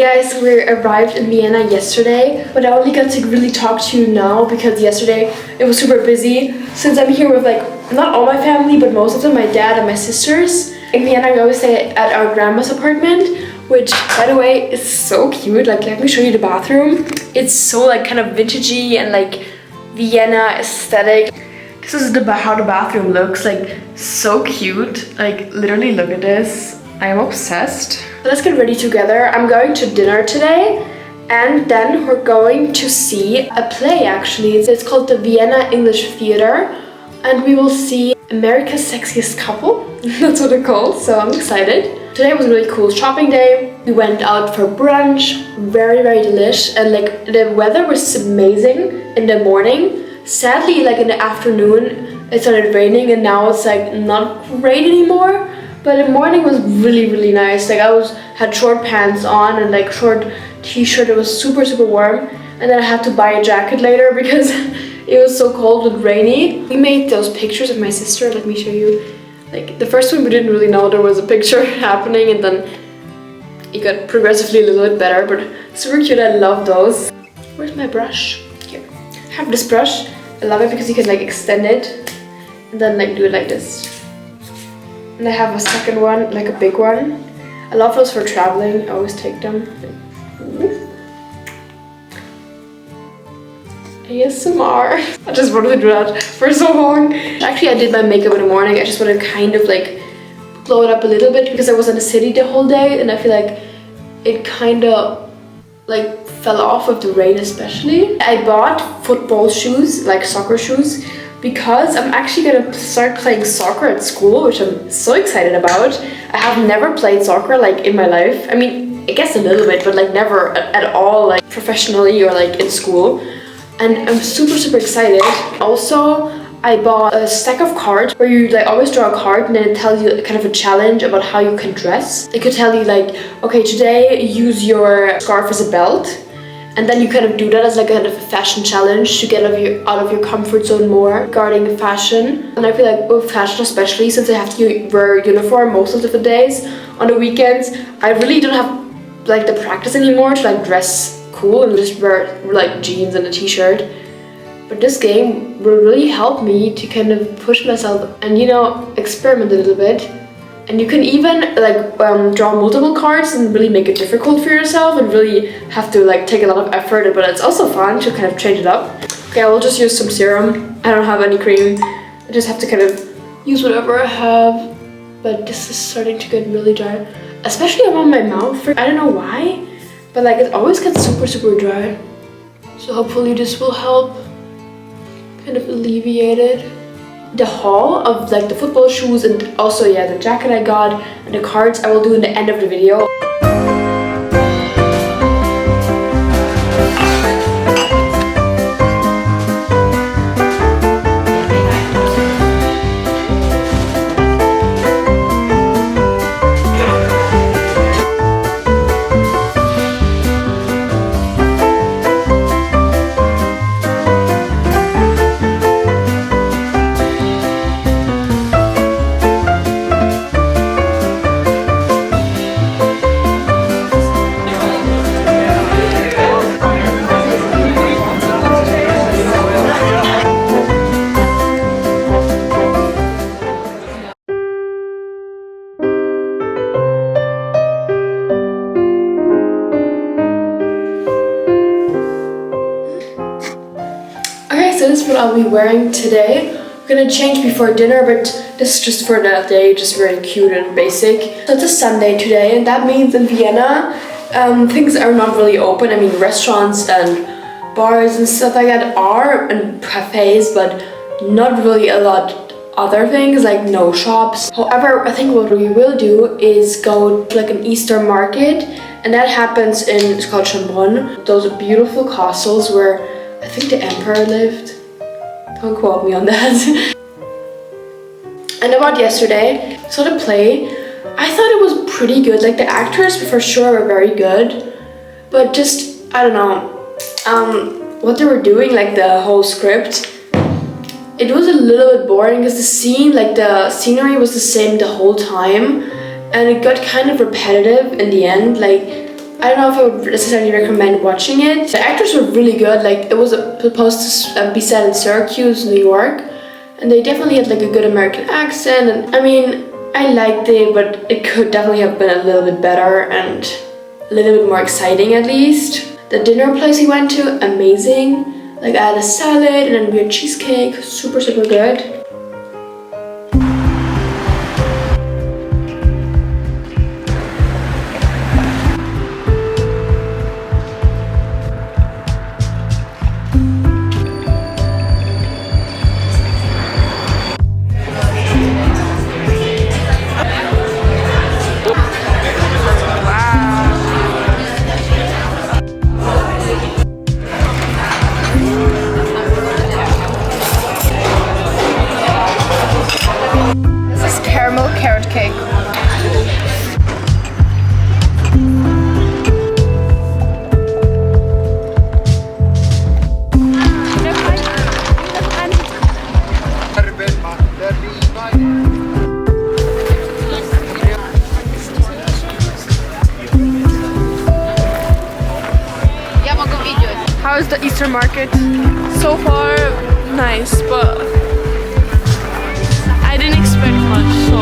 guys, we arrived in Vienna yesterday, but I only got to really talk to you now because yesterday it was super busy. Since I'm here with like, not all my family, but most of them, my dad and my sisters. In Vienna, we always stay at our grandma's apartment, which, by the way, is so cute. Like, let me show you the bathroom. It's so like kind of vintagey and like Vienna aesthetic. This is how the bathroom looks, like so cute. Like, literally look at this. I am obsessed. So let's get ready together. I'm going to dinner today, and then we're going to see a play actually. It's called the Vienna English Theater, and we will see America's Sexiest Couple. That's what it's called, so I'm excited. Today was a really cool shopping day. We went out for brunch, very, very delish, and like the weather was amazing in the morning. Sadly, like in the afternoon, it started raining, and now it's like not rain anymore. But the morning was really, really nice. Like had short pants on and like short t-shirt. It was super, super warm. And then I had to buy a jacket later because it was so cold and rainy. We made those pictures of my sister. Let me show you. Like the first one we didn't really know there was a picture happening, and then it got progressively a little bit better, but super cute. I love those. Where's my brush? Here. I have this brush. I love it because you can like extend it and then like do it like this. And I have a second one, like a big one. I love those for traveling. I always take them. ASMR. I just wanted to do that for so long. Actually, I did my makeup in the morning. I just wanted to kind of like blow it up a little bit because I was in the city the whole day, and I feel like it kind of like fell off with the rain especially. I bought football shoes, like soccer shoes, because I'm actually gonna start playing soccer at school, which I'm so excited about. I have never played soccer like in my life. I mean, I guess a little bit, but like never at all like professionally or like in school. And I'm super, super excited. Also, I bought a stack of cards where you like always draw a card and then it tells you kind of a challenge about how you can dress. It could tell you like, okay, today use your scarf as a belt. And then you kind of do that as like a kind of a fashion challenge to get out of your comfort zone more regarding fashion. And I feel like with fashion, especially since I have to wear a uniform most of the days on the weekends, I really don't have like the practice anymore to like dress cool and just wear like jeans and a t-shirt. But this game will really help me to kind of push myself and, you know, experiment a little bit. And you can even like draw multiple cards and really make it difficult for yourself and really have to like take a lot of effort, but it's also fun to kind of change it up. Okay, I will just use some serum. I don't have any cream. I just have to kind of use whatever I have. But this is starting to get really dry, especially around my mouth. I don't know why, but like it always gets super, super dry. So hopefully this will help kind of alleviate it. The haul of like the football shoes and also the jacket I got and the cards I will do in the end of the video. So this is what I'll be wearing today. I'm gonna change before dinner, but this is just for that day, just very cute and basic. So it's a Sunday today, and that means in Vienna, things are not really open. I mean, restaurants and bars and stuff like that are, and cafes, but not really a lot other things, like no shops. However, I think what we will do is go to like an Easter market, and that happens in, it's called Schönbrunn. Those are beautiful castles where I think the emperor lived. Don't quote me on that. And about yesterday, I saw the play. I thought it was pretty good. Like the actors for sure were very good, but just, I don't know, what they were doing, like the whole script, it was a little bit boring because the scenery was the same the whole time, and it got kind of repetitive in the end. Like I don't know if I would necessarily recommend watching it. The actors were really good. Like, it was supposed to be set in Syracuse, New York, and they definitely had like a good American accent. And I mean, I liked it, but it could definitely have been a little bit better and a little bit more exciting at least. The dinner place we went to, amazing. Like, I had a salad and then we had cheesecake, super good. How is the Easter market? So far, nice, but I didn't expect much, so.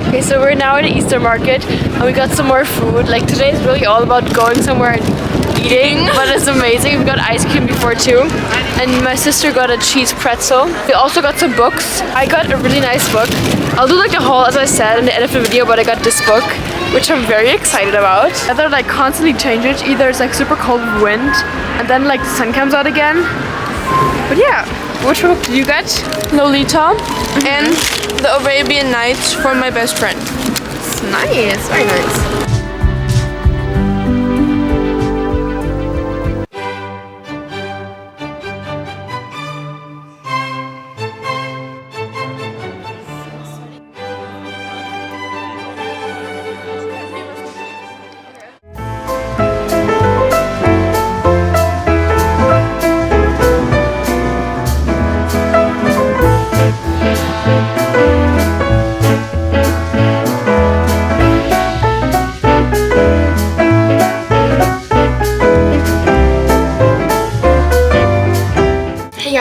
Okay, so we're now at the Easter market and we got some more food. Like, today is really all about going somewhere and eating, but it's amazing. We got ice cream before too, and my sister got a cheese pretzel. We also got some books. I got a really nice book. I'll do like the haul as I said in the end of the video, but I got this book, which I'm very excited about. They're like constantly change it. Either it's like super cold with wind and then like the sun comes out again. But yeah, which book did you get? Lolita and The Arabian Nights from my best friend. It's nice, very nice.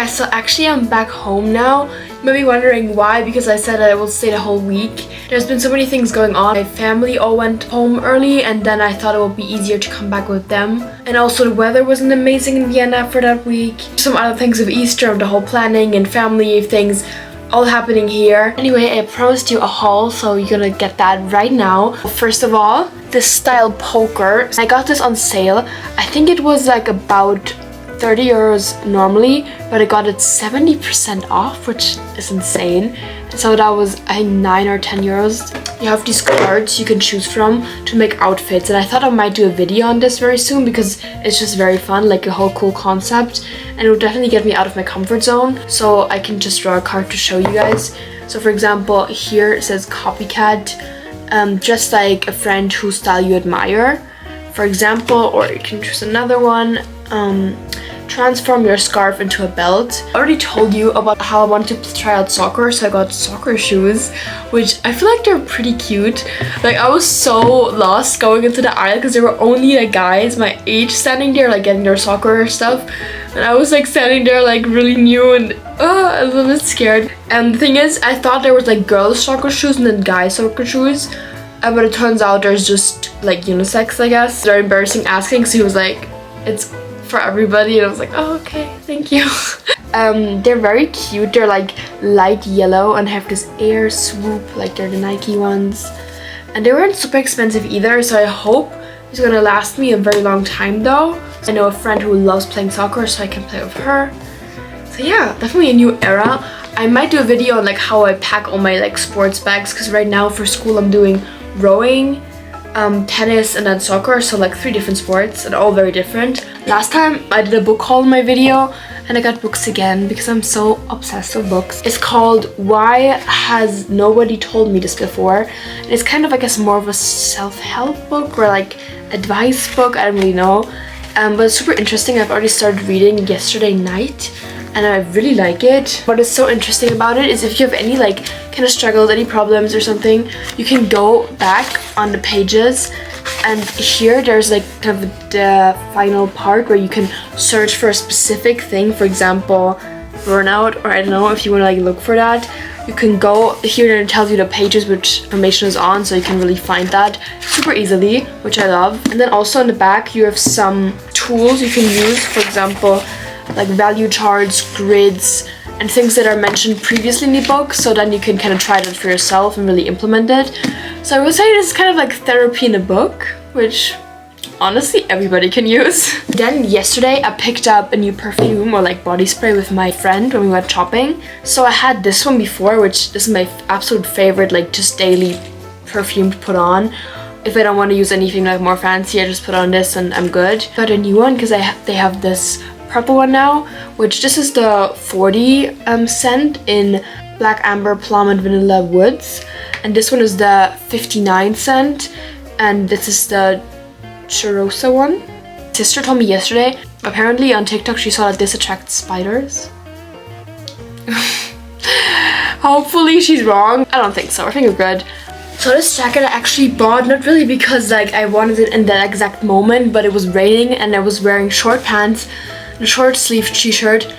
So actually I'm back home now. You might be wondering why, because I said I will stay the whole week. There's been so many things going on. My family all went home early and then I thought it would be easier to come back with them. And also the weather wasn't amazing in Vienna for that week. Some other things of Easter, the whole planning and family things all happening here. Anyway, I promised you a haul, so you're gonna get that right now. First of all, this style poker. I got this on sale. I think it was like about 30 euros normally, but I got it 70% off, which is insane. So that was I think 9 or 10 euros. You have these cards you can choose from to make outfits, and I thought I might do a video on this very soon because it's just very fun, like a whole cool concept, and it would definitely get me out of my comfort zone. So I can just draw a card to show you guys. So for example, here it says copycat, just like a friend whose style you admire, for example, or you can choose another one. Transform your scarf into a belt. I already told you about how I wanted to try out soccer, so I got soccer shoes, which I feel like they're pretty cute. Like, I was so lost going into the aisle because there were only like guys my age standing there like getting their soccer stuff, and I was like standing there like really new and a little bit scared. And the thing is, I thought there was like girls soccer shoes and then guys soccer shoes, but it turns out there's just like unisex, I guess. Very embarrassing asking, so he was like, it's for everybody, and I was like, oh, okay, thank you. They're very cute. They're like light yellow and have this air swoop, like they're the Nike ones, and they weren't super expensive either, so I hope it's gonna last me a very long time though. I know a friend who loves playing soccer, so I can play with her. So yeah, definitely a new era. I might do a video on like how I pack all my like sports bags, because right now for school I'm doing rowing, tennis, and then soccer, so like 3 different sports and all very different. Last time I did a book haul in my video and I got books again because I'm so obsessed with books. It's called Why Has Nobody Told Me This Before? And it's kind of, I guess, more of a self-help book or like advice book, I don't really know, but it's super interesting. I've already started reading yesterday night. and I really like it. What is so interesting about it is if you have any like kind of struggles, any problems or something, you can go back on the pages, and here there's like kind of the final part where you can search for a specific thing, for example burnout, or I don't know, if you want to like look for that, you can go here and it tells you the pages which information is on, so you can really find that super easily, which I love. And then also on the back you have some tools you can use, for example like value charts, grids, and things that are mentioned previously in the book, so then you can kind of try that for yourself and really implement it. So I would say this is kind of like therapy in a book, which honestly everybody can use. Then yesterday I picked up a new perfume or like body spray with my friend when we went shopping. So I had this one before, which this is my absolute favorite, like just daily perfume to put on. If I don't want to use anything like more fancy, I just put on this and I'm good. Got a new one because they have this purple one now, which this is the 40 scent in black amber, plum and vanilla woods, and this one is the 59 scent, and this is the Charosa one. Sister told me yesterday, apparently on TikTok she saw that this attracts spiders. Hopefully she's wrong. I don't think so, I think we're good. So this jacket I actually bought, not really because like I wanted it in that exact moment, but it was raining and I was wearing short pants, a short sleeve t-shirt,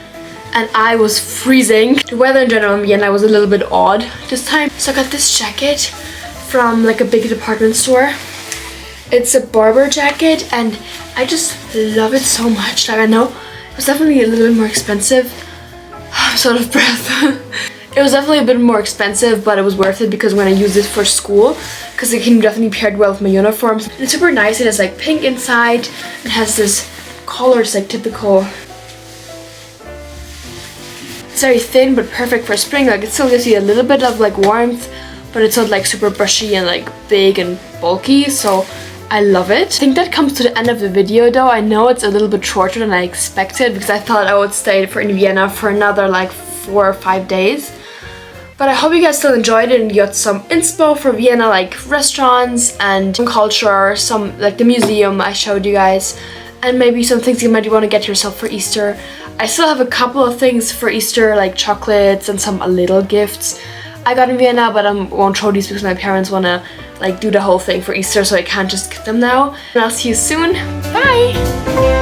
and I was freezing. The weather in general in Vienna was a little bit odd this time. So I got this jacket from like a big department store. It's a Barber jacket and I just love it so much. Like I know it was definitely a little bit more expensive. I'm so out of breath. It was definitely a bit more expensive, but it was worth it because I'm gonna use this for school because it can definitely pair well with my uniforms. And it's super nice. It has like pink inside. It has this color, it's like typical. It's very thin but perfect for spring. Like it still gives you a little bit of like warmth, but it's not like super brushy and like big and bulky, so I love it. I think that comes to the end of the video though. I know it's a little bit shorter than I expected because I thought I would stay in Vienna for another like 4 or 5 days. But I hope you guys still enjoyed it and you got some inspo for Vienna, like restaurants and culture, some like the museum I showed you guys, and maybe some things you might want to get yourself for Easter. I still have a couple of things for Easter, like chocolates and some little gifts I got in Vienna, but I won't show these because my parents want to like do the whole thing for Easter, so I can't just get them now. And I'll see you soon. Bye!